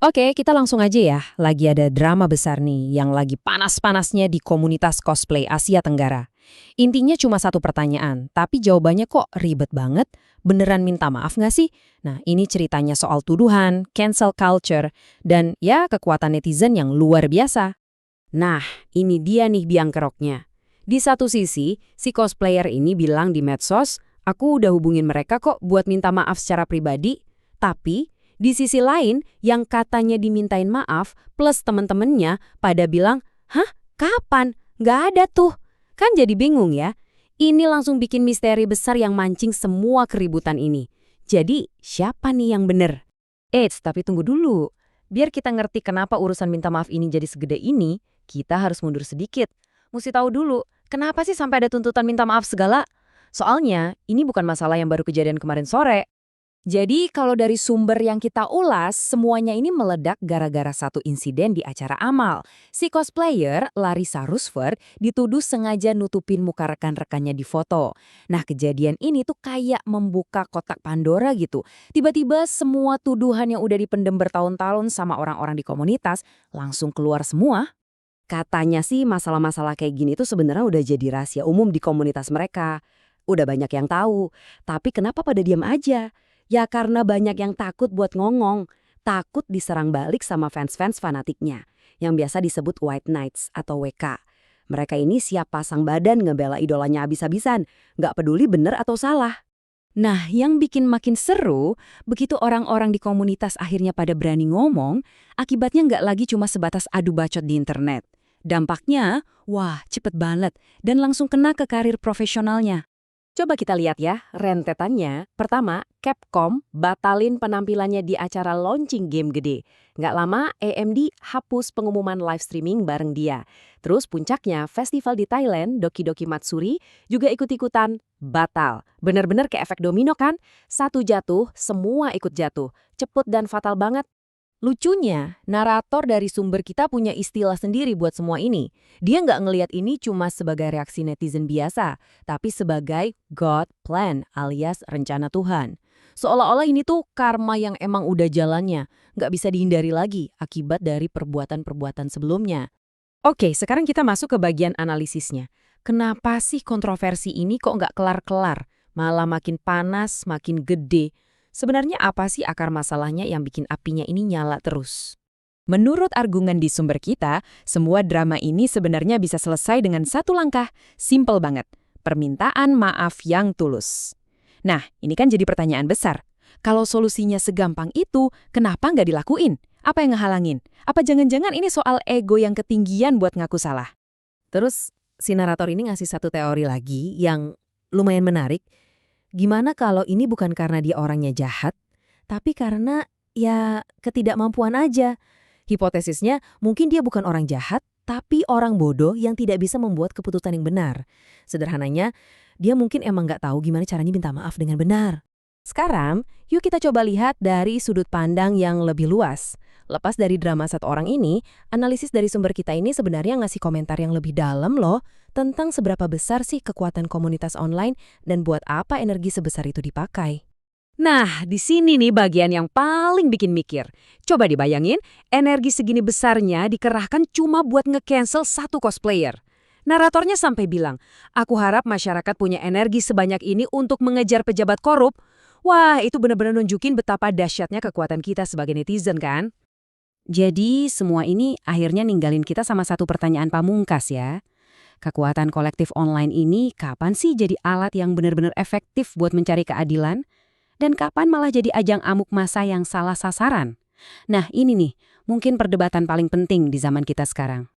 Oke, kita langsung aja ya. Lagi ada drama besar nih yang lagi panas-panasnya di komunitas cosplay Asia Tenggara. Intinya cuma satu pertanyaan, tapi jawabannya kok ribet banget. Beneran minta maaf nggak sih? Nah, ini ceritanya soal tuduhan, cancel culture, dan ya kekuatan netizen yang luar biasa. Nah, ini dia nih biang keroknya. Di satu sisi, si cosplayer ini bilang di medsos, aku udah hubungin mereka kok buat minta maaf secara pribadi. Tapi, di sisi lain, yang katanya dimintain maaf plus temen-temennya pada bilang, hah? Kapan? Nggak ada tuh. Kan jadi bingung ya. Ini langsung bikin misteri besar yang mancing semua keributan ini. Jadi, siapa nih yang bener? Eits, tapi tunggu dulu. Biar kita ngerti kenapa urusan minta maaf ini jadi segede ini, kita harus mundur sedikit. Mesti tahu dulu, kenapa sih sampai ada tuntutan minta maaf segala? Soalnya, ini bukan masalah yang baru kejadian kemarin sore. Jadi, kalau dari sumber yang kita ulas, semuanya ini meledak gara-gara satu insiden di acara amal. Si cosplayer, Larissa Rusford, dituduh sengaja nutupin muka rekan-rekannya di foto. Nah, kejadian ini tuh kayak membuka kotak Pandora gitu. Tiba-tiba semua tuduhan yang udah dipendem bertahun-tahun sama orang-orang di komunitas langsung keluar semua. Katanya sih masalah-masalah kayak gini tuh sebenarnya udah jadi rahasia umum di komunitas mereka. Udah banyak yang tahu, tapi kenapa pada diam aja? Ya karena banyak yang takut buat ngomong, takut diserang balik sama fans-fans fanatiknya, yang biasa disebut White Knights atau WK. Mereka ini siap pasang badan ngebela idolanya habis-habisan, nggak peduli bener atau salah. Nah, yang bikin makin seru, begitu orang-orang di komunitas akhirnya pada berani ngomong, akibatnya nggak lagi cuma sebatas adu bacot di internet. Dampaknya, wah cepet banget, dan langsung kena ke karir profesionalnya. Coba kita lihat ya rentetannya. Pertama, Capcom batalin penampilannya di acara launching game gede. Nggak lama, AMD hapus pengumuman live streaming bareng dia. Terus puncaknya, festival di Thailand, Doki Doki Matsuri, juga ikut-ikutan batal. Bener-bener kayak efek domino kan? Satu jatuh, semua ikut jatuh. Cepet dan fatal banget. Lucunya, narator dari sumber kita punya istilah sendiri buat semua ini. Dia nggak ngelihat ini cuma sebagai reaksi netizen biasa, tapi sebagai God plan alias rencana Tuhan. Seolah-olah ini tuh karma yang emang udah jalannya, nggak bisa dihindari lagi akibat dari perbuatan-perbuatan sebelumnya. Oke, sekarang kita masuk ke bagian analisisnya. Kenapa sih kontroversi ini kok nggak kelar-kelar? Malah makin panas, makin gede. Sebenarnya apa sih akar masalahnya yang bikin apinya ini nyala terus? Menurut argumen di sumber kita, semua drama ini sebenarnya bisa selesai dengan satu langkah, simple banget, permintaan maaf yang tulus. Nah, ini kan jadi pertanyaan besar. Kalau solusinya segampang itu, kenapa nggak dilakuin? Apa yang ngehalangin? Apa jangan-jangan ini soal ego yang ketinggian buat ngaku salah? Terus, si narator ini ngasih satu teori lagi yang lumayan menarik. Gimana kalau ini bukan karena dia orangnya jahat, tapi karena ya ketidakmampuan aja. Hipotesisnya mungkin dia bukan orang jahat, tapi orang bodoh yang tidak bisa membuat keputusan yang benar. Sederhananya, dia mungkin emang nggak tahu gimana caranya minta maaf dengan benar. Sekarang, yuk kita coba lihat dari sudut pandang yang lebih luas. Lepas dari drama satu orang ini, analisis dari sumber kita ini sebenarnya ngasih komentar yang lebih dalam loh tentang seberapa besar sih kekuatan komunitas online dan buat apa energi sebesar itu dipakai. Nah, di sini nih bagian yang paling bikin mikir. Coba dibayangin, energi segini besarnya dikerahkan cuma buat nge-cancel satu cosplayer. Naratornya sampai bilang, aku harap masyarakat punya energi sebanyak ini untuk mengejar pejabat korup. Wah, itu benar-benar nunjukin betapa dahsyatnya kekuatan kita sebagai netizen kan? Jadi, semua ini akhirnya ninggalin kita sama satu pertanyaan pamungkas ya. Kekuatan kolektif online ini kapan sih jadi alat yang benar-benar efektif buat mencari keadilan? Dan kapan malah jadi ajang amuk massa yang salah sasaran? Nah ini nih, mungkin perdebatan paling penting di zaman kita sekarang.